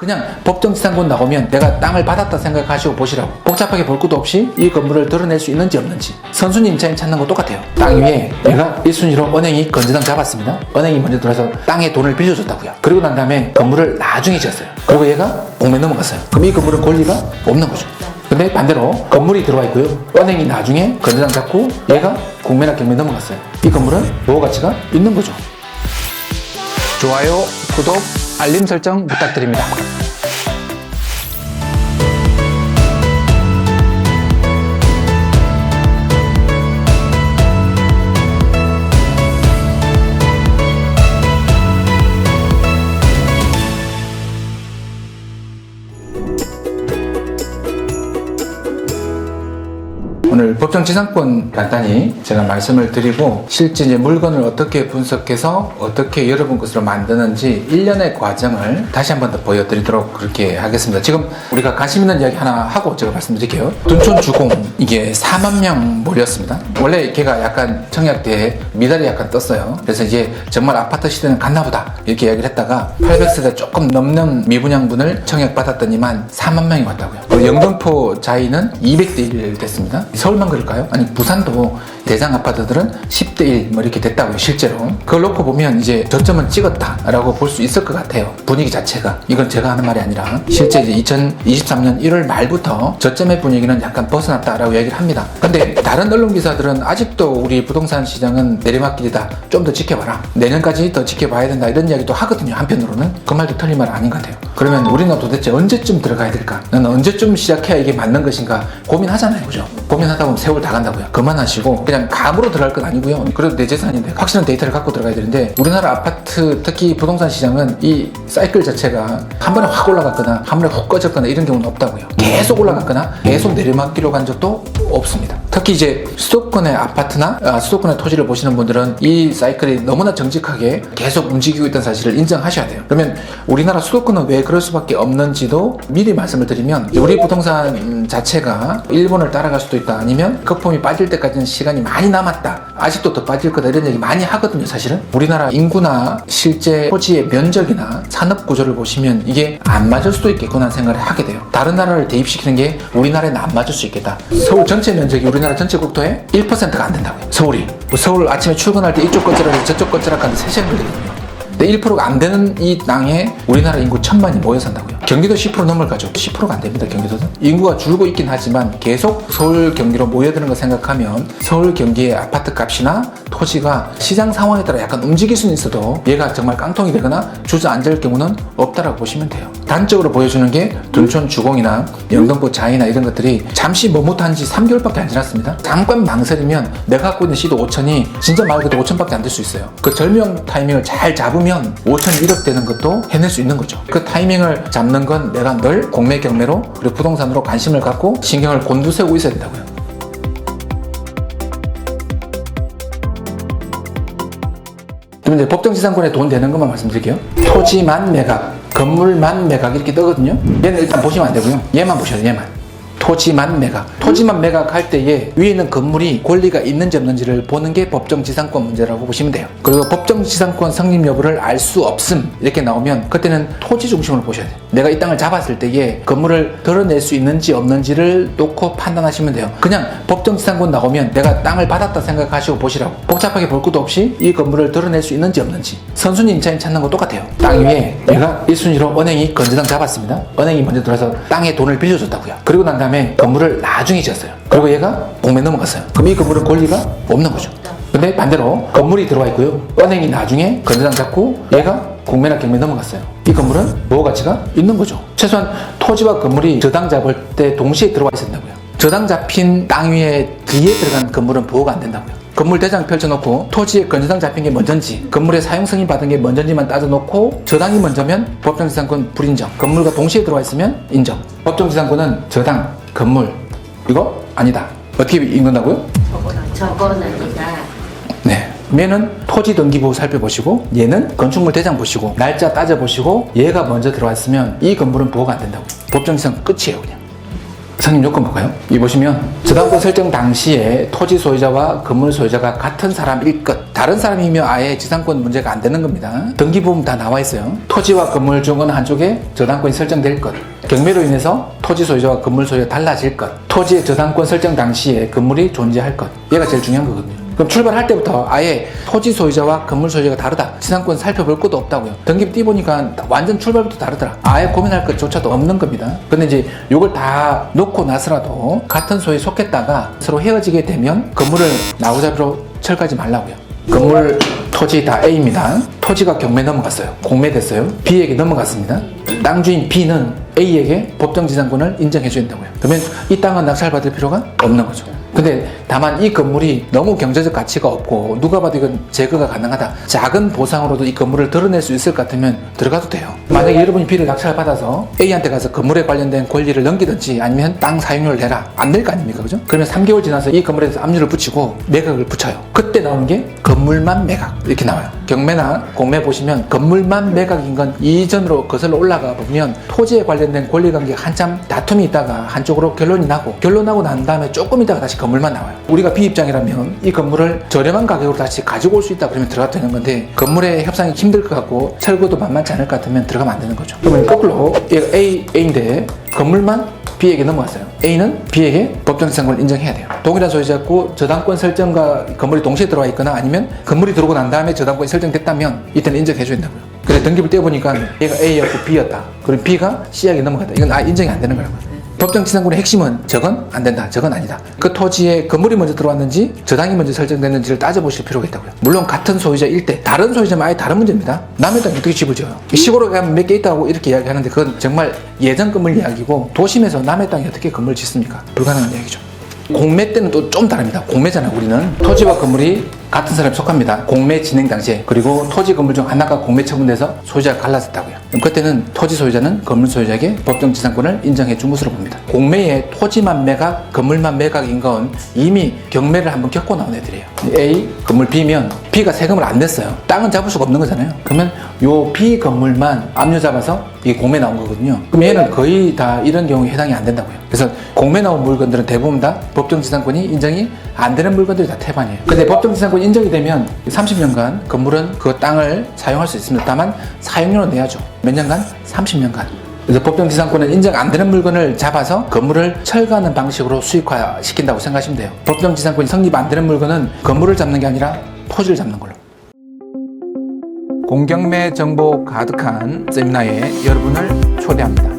그냥 법정지상권 나오면 내가 땅을 받았다 생각하시고 보시라고. 복잡하게 볼 것도 없이 이 건물을 드러낼 수 있는지 없는지. 선순위 임차인 찾는 거 똑같아요. 땅 위에 내가 1순위로 은행이 건재당 잡았습니다. 은행이 먼저 들어서 땅에 돈을 빌려줬다고요. 그리고 난 다음에 건물을 나중에 지었어요. 그리고 얘가 공매 넘어갔어요. 그럼 이 건물은 권리가 없는 거죠. 근데 반대로 건물이 들어와 있고요. 은행이 나중에 건재당 잡고 얘가 공매나 경매 넘어갔어요. 이 건물은 보호 가치가 있는 거죠. 좋아요, 구독, 알림 설정 부탁드립니다. 오늘 법정지상권 간단히 제가 말씀을 드리고 실제 이제 물건을 어떻게 분석해서 어떻게 여러분 것으로 만드는지 일련의 과정을 다시 한 번 더 보여드리도록 그렇게 하겠습니다. 지금 우리가 관심 있는 이야기 하나 하고 제가 말씀드릴게요. 둔촌 주공 이게 4만 명 몰렸습니다. 원래 걔가 약간 청약대에 미달이 약간 떴어요. 그래서 이제 정말 아파트 시대는 갔나 보다 이렇게 이야기를 했다가 800세대 조금 넘는 미분양분을 청약받았더니만 4만 명이 왔다고요. 영등포 자이는 200대 1 됐습니다. 서울만 그럴까요? 아니 부산도 대장 아파트들은 10대 1 뭐 이렇게 됐다고요. 실제로 그걸 놓고 보면 이제 저점은 찍었다라고 볼 수 있을 것 같아요. 분위기 자체가. 이건 제가 하는 말이 아니라 실제 이제 2023년 1월 말부터 저점의 분위기는 약간 벗어났다라고 얘기를 합니다. 근데 다른 언론 기사들은 아직도 우리 부동산 시장은 내리막길이다, 좀 더 지켜봐라, 내년까지 더 지켜봐야 된다 이런 이야기도 하거든요. 한편으로는 그 말도 틀린 말 아닌 것 같아요. 그러면 우리는 도대체 언제쯤 들어가야 될까? 나는 언제쯤 시작해야 이게 맞는 것인가 고민하잖아요. 그죠? 고민하다 보면 세월 다 간다고요. 그만하시고 그냥 감으로 들어갈 건 아니고요. 그래도 내 재산인데 확실한 데이터를 갖고 들어가야 되는데 우리나라 아파트 특히 부동산 시장은 이 사이클 자체가 한 번에 확 올라갔거나 한 번에 훅 꺼졌거나 이런 경우는 없다고요. 계속 올라갔거나 계속 내리막길로 간 적도 없습니다. 특히 이제 수도권의 아파트나 수도권의 토지를 보시는 분들은 이 사이클이 너무나 정직하게 계속 움직이고 있다는 사실을 인정하셔야 돼요. 그러면 우리나라 수도권은 왜 그럴 수밖에 없는지도 미리 말씀을 드리면 우리 부동산 자체가 일본을 따라갈 수도 있다, 아니면 거품이 빠질 때까지는 시간이 많이 남았다, 아직도 더 빠질 거다 이런 얘기 많이 하거든요. 사실은 우리나라 인구나 실제 토지의 면적이나 산업 구조를 보시면 이게 안 맞을 수도 있겠구나 생각을 하게 돼요. 다른 나라를 대입시키는 게 우리나라에는 안 맞을 수 있겠다. 서울 전체 면적이 우리나라 전체 국토의 1%가 안 된다고요. 서울이. 서울 아침에 출근할 때 이쪽 거치락 저쪽 거치락 하는데 3시간 걸리거든요. 근데 1%가 안 되는 이 땅에 우리나라 인구 1000만이 모여 산다고요. 경기도 10% 넘을 가죠. 10%가 안 됩니다. 경기도는. 인구가 줄고 있긴 하지만 계속 서울 경기로 모여드는 거 생각하면 서울 경기의 아파트 값이나 토지가 시장 상황에 따라 약간 움직일 수는 있어도 얘가 정말 깡통이 되거나 주저앉을 경우는 없다라고 보시면 돼요. 단적으로 보여주는 게 둔촌 주공이나 영등포 자이나 이런 것들이 잠시 머뭇한 지 3개월밖에 안 지났습니다. 잠깐 망설이면 내가 갖고 있는 시도 5천이 진짜 말 그대로 5천밖에 안 될 수 있어요. 그 절명 타이밍을 잘 잡으면 5천 1억 되는 것도 해낼 수 있는 거죠. 그 타이밍을 잡는 건 내가 늘 공매 경매로 그리고 부동산으로 관심을 갖고 신경을 곤두세우고 있어야 된다고요. 그럼 이제 법정지상권에 돈 되는 것만 말씀드릴게요. 토지만 매각, 건물만 매각 이렇게 뜨거든요. 얘는 일단 보시면 안 되고요. 얘만 보셔야 돼요. 얘만. 토지만 매각. 토지만 매각할 때에 위에 있는 건물이 권리가 있는지 없는지를 보는 게 법정지상권 문제라고 보시면 돼요. 그리고 법정지상권 성립 여부를 알 수 없음 이렇게 나오면 그때는 토지 중심으로 보셔야 돼요. 내가 이 땅을 잡았을 때에 건물을 드러낼 수 있는지 없는지를 놓고 판단하시면 돼요. 그냥 법정지상권 나오면 내가 땅을 받았다 생각하시고 보시라고. 복잡하게 볼 것도 없이 이 건물을 드러낼 수 있는지 없는지. 선순위 임차인 찾는 거 똑같아요. 땅 위에 내가 1순위로 은행이 건재당 잡았습니다. 은행이 먼저 들어서 땅에 돈을 빌려줬다고요. 그리고 난 다음에 건물을 나중에 지었어요. 그리고 얘가 공매 넘어갔어요. 그럼 이 건물은 권리가 없는 거죠. 근데 반대로 건물이 들어와 있고요. 은행이 나중에 건재당 잡고 얘가 공매나 경매 넘어갔어요. 이 건물은 보호 가치가 있는 거죠. 최소한 토지와 건물이 저당 잡을 때 동시에 들어와 있어야 된다고요. 저당 잡힌 땅 위에 뒤에 들어간 건물은 보호가 안 된다고요. 건물 대장 펼쳐놓고 토지에 건저당 잡힌 게 먼저인지 건물의 사용 승인 받은 게 먼저인지만 따져놓고 저당이 먼저면 법정지상권 불인정, 건물과 동시에 들어와 있으면 인정. 법정지상권은 저당, 건물 이거 아니다. 어떻게 인건다고요? 저거는 아니다. 네. 얘는 토지 등기부 살펴보시고 얘는 건축물 대장 보시고 날짜 따져보시고 얘가 먼저 들어왔으면 이 건물은 보호가 안 된다고요. 법정지상권 끝이에요. 그냥 선임 요건 볼까요? 이 보시면 저당권 설정 당시에 토지 소유자와 건물 소유자가 같은 사람일 것, 다른 사람이면 아예 지상권 문제가 안 되는 겁니다. 등기부분 다 나와 있어요. 토지와 건물 중 어느 한쪽에 저당권이 설정될 것, 경매로 인해서 토지 소유자와 건물 소유가 달라질 것, 토지의 저당권 설정 당시에 건물이 존재할 것, 얘가 제일 중요한 거거든요. 그럼 출발할 때부터 아예 토지 소유자와 건물 소유자가 다르다, 지상권 살펴볼 것도 없다고요. 등기부 띄보니까 완전 출발부터 다르더라. 아예 고민할 것조차도 없는 겁니다. 근데 이제 이걸 다 놓고 나서라도 같은 소유에 속했다가 서로 헤어지게 되면 건물을 나고자비로 철거하지 말라고요. 건물 토지 다 A입니다. 토지가 경매 넘어갔어요. 공매됐어요. B에게 넘어갔습니다. 땅 주인 B는 A에게 법정지상권을 인정해줘야 된다고요. 그러면 이 땅은 낙찰받을 필요가 없는 거죠. 근데 다만 이 건물이 너무 경제적 가치가 없고 누가 봐도 이건 제거가 가능하다, 작은 보상으로도 이 건물을 드러낼 수 있을 것 같으면 들어가도 돼요. 만약에 여러분이 B를 낙찰을 받아서 A한테 가서 건물에 관련된 권리를 넘기든지 아니면 땅 사용료를 내라, 안 낼 거 아닙니까? 그죠? 그러면 3개월 지나서 이 건물에 대해서 압류를 붙이고 매각을 붙여요. 그때 나오는 게 건물만 매각 이렇게 나와요. 경매나 공매 보시면 건물만 매각인 건 이전으로 거슬러 올라가 보면 토지에 관련된 권리관계가 한참 다툼이 있다가 한쪽으로 결론이 나고, 결론나고 난 다음에 조금 있다가 다시 건물만 나와요. 우리가 B 입장이라면 이 건물을 저렴한 가격으로 다시 가지고 올 수 있다 그러면 들어가도 되는 건데, 건물의 협상이 힘들 것 같고 철거도 만만치 않을 것 같으면 들어가면 안 되는 거죠. 그러면 거꾸로 얘가 A인데 건물만 B에게 넘어갔어요. A는 B에게 법정지상권을 인정해야 돼요. 동일한 소유자고 저당권 설정과 건물이 동시에 들어와 있거나 아니면 건물이 들어오고 난 다음에 저당권이 설정됐다면 이때는 인정해줘야 된다고요. 근데 등기부를 떼어보니까 얘가 A였고 B였다. 그리고 B가 C에게 넘어갔다. 이건 인정이 안 되는 거라고요. 법정지상권의 핵심은 저건 안 된다, 저건 아니다. 그 토지에 건물이 먼저 들어왔는지 저당이 먼저 설정됐는지를 따져보실 필요가 있다고요. 물론 같은 소유자일 때 다른 소유자면 아예 다른 문제입니다. 남의 땅에 어떻게 집을 지어요? 시골에 가면 몇 개 있다고 이렇게 이야기하는데 그건 정말 예전 건물 이야기고, 도심에서 남의 땅에 어떻게 건물을 짓습니까? 불가능한 이야기죠. 공매 때는 또 좀 다릅니다. 공매잖아. 우리는 토지와 건물이 같은 사람에 속합니다. 공매 진행 당시에. 그리고 토지 건물 중 하나가 공매 처분돼서 소유자가 갈라졌다고요. 그럼 그때는 토지 소유자는 건물 소유자에게 법정지상권을 인정해 준 것으로 봅니다. 공매에 토지만 매각, 건물만 매각인 건 이미 경매를 한번 겪고 나온 애들이에요. A 건물 B면 B가 세금을 안 냈어요. 땅은 잡을 수가 없는 거잖아요. 그러면 요 B 건물만 압류 잡아서 이게 공매 나온 거거든요. 그럼 얘는 거의 다 이런 경우에 해당이 안 된다고요. 그래서 공매 나온 물건들은 대부분 다 법정지상권이 인정이 안 되는 물건들이 다 태반이에요. 근데 법정지상권 인정이 되면 30년간 건물은 그 땅을 사용할 수 있습니다. 다만 사용료는 내야죠. 몇 년간? 30년간. 그래서 법정지상권은 인정 안 되는 물건을 잡아서 건물을 철거하는 방식으로 수익화 시킨다고 생각하시면 돼요. 법정지상권이 성립 안 되는 물건은 건물을 잡는 게 아니라 토지를 잡는 걸로. 공경매 정보 가득한 세미나에 여러분을 초대합니다.